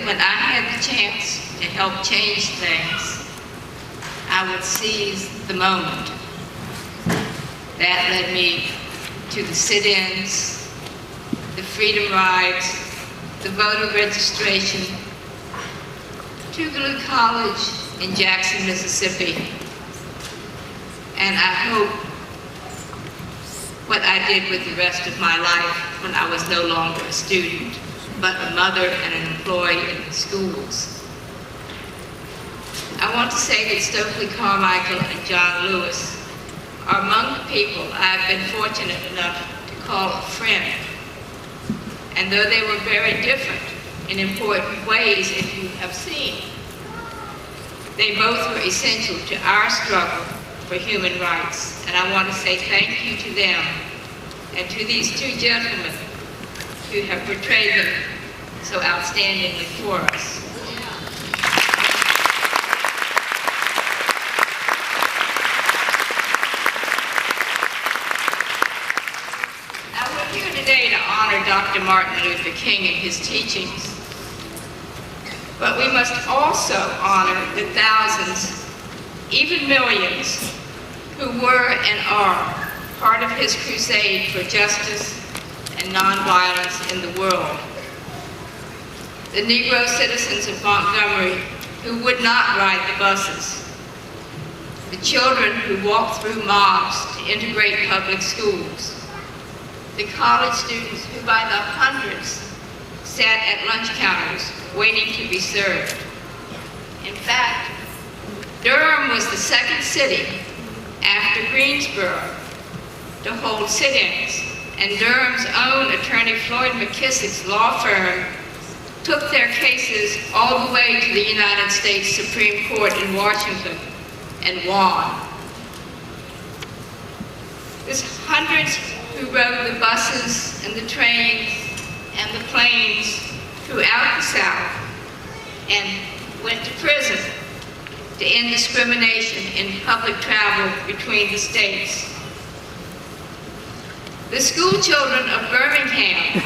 when I had the chance to help change things, I would seize the moment. That led me to the sit-ins, the freedom rides, the voter registration, Tougaloo College in Jackson, Mississippi. And I hope what I did with the rest of my life when I was no longer a student, but a mother and an employee in the schools. I want to say that Stokely Carmichael and John Lewis are among the people I've been fortunate enough to call a friend. And though they were very different in important ways, if you have seen, they both were essential to our struggle for human rights. And I want to say thank you to them and to these two gentlemen who have portrayed them so outstandingly for us. Now we're here today to honor Dr. Martin Luther King and his teachings, but we must also honor the thousands, even millions, who were and are part of his crusade for justice and nonviolence in the world. The Negro citizens of Montgomery who would not ride the buses. The children who walked through mobs to integrate public schools. The college students who by the hundreds sat at lunch counters waiting to be served. In fact, Durham was the second city after Greensboro to hold sit-ins, and Durham's own attorney Floyd McKissick's law firm took their cases all the way to the United States Supreme Court in Washington and won. There's hundreds who rode the buses and the trains and the planes throughout the South and went to prison to end discrimination in public travel between the states. The school children of Birmingham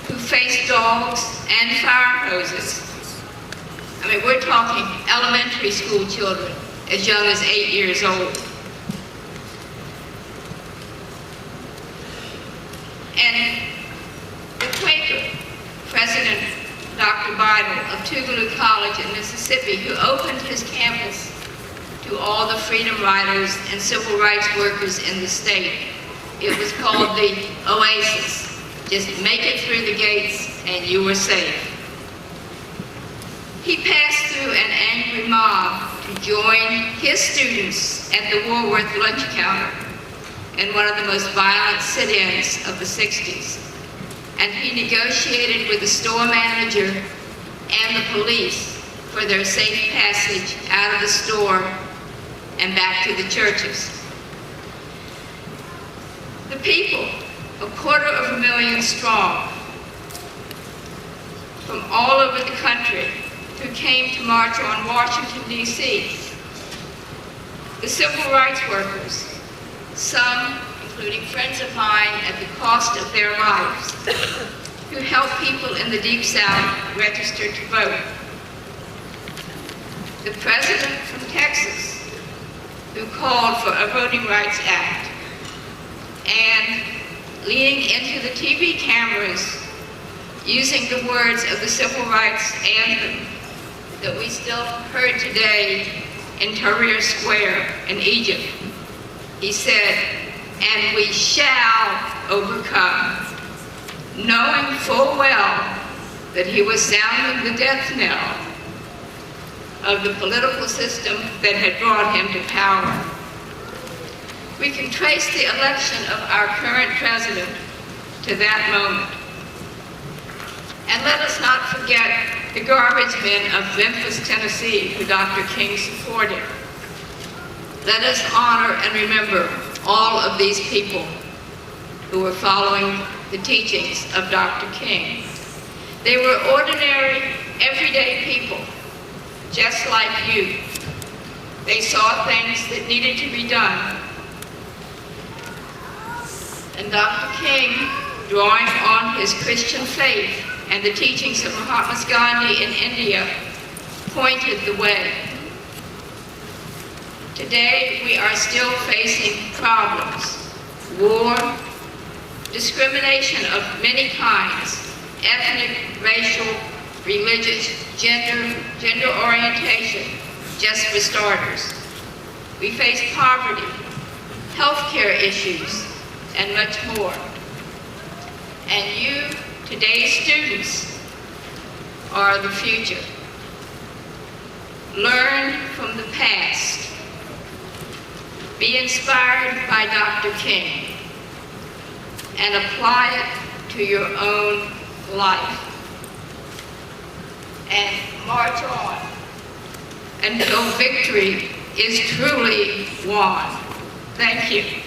who faced dogs and fire hoses. I mean, we're talking elementary school children as young as 8 years old. And the Quaker, President Dr. Bidle of Tougaloo College in Mississippi, who opened his campus to all the freedom riders and civil rights workers in the state. It was called the Oasis. Just make it through the gates and you were safe. He passed through an angry mob to join his students at the Woolworth lunch counter in one of the most violent sit-ins of the 60s. And he negotiated with the store manager and the police for their safe passage out of the store and back to the churches. The people, 250,000 strong, from all over the country, who came to march on Washington, D.C. The civil rights workers, some, including friends of mine, at the cost of their lives, who helped people in the Deep South register to vote. The president from Texas, who called for a Voting Rights Act, and leaning into the TV cameras, using the words of the Civil Rights Anthem that we still heard today in Tahrir Square in Egypt. He said, "And we shall overcome," knowing full well that he was sounding the death knell of the political system that had brought him to power. We can trace the election of our current president to that moment. And let us not forget the garbage men of Memphis, Tennessee, who Dr. King supported. Let us honor and remember all of these people who were following the teachings of Dr. King. They were ordinary, everyday people, just like you. They saw things that needed to be done. And Dr. King, drawing on his Christian faith and the teachings of Mahatma Gandhi in India pointed the way. Today, we are still facing problems: war, discrimination of many kinds, ethnic, racial, religious, gender orientation, just for starters. We face poverty, healthcare issues, and much more. And you, today's students, are the future. Learn from the past. Be inspired by Dr. King and apply it to your own life. And march on until victory is truly won. Thank you.